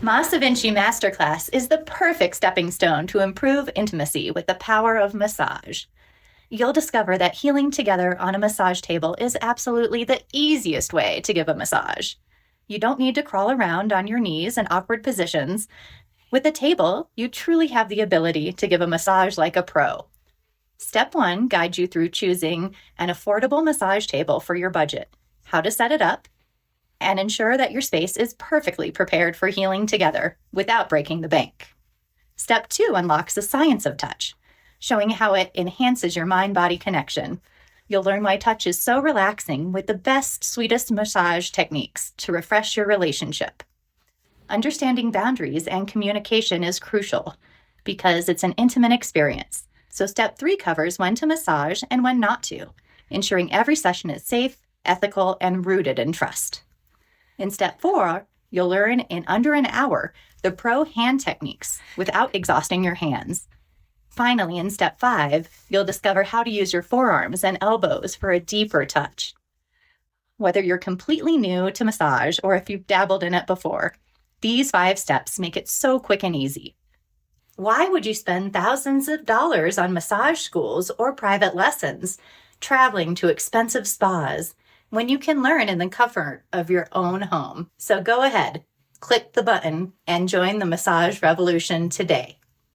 MassaVinci Masterclass is the perfect stepping stone to improve intimacy with the power of massage. You'll discover that healing together on a massage table is absolutely the easiest way to give a massage. You don't need to crawl around on your knees in awkward positions. With a table, you truly have the ability to give a massage like a pro. Step 1 guides you through choosing an affordable massage table for your budget, how to set it up, and ensure that your space is perfectly prepared for healing together without breaking the bank. Step 2 unlocks the science of touch, showing how it enhances your mind-body connection. You'll learn why touch is so relaxing with the best, sweetest massage techniques to refresh your relationship. Understanding boundaries and communication is crucial because it's an intimate experience. So Step 3 covers when to massage and when not to, ensuring every session is safe, ethical, and rooted in trust. In Step 4, you'll learn in under an hour the pro hand techniques without exhausting your hands. Finally, in Step 5, you'll discover how to use your forearms and elbows for a deeper touch. Whether you're completely new to massage or if you've dabbled in it before, these 5 steps make it so quick and easy. Why would you spend thousands of dollars on massage schools or private lessons, traveling to expensive spas, when you can learn in the comfort of your own home? So go ahead, click the button, and join the massage revolution today.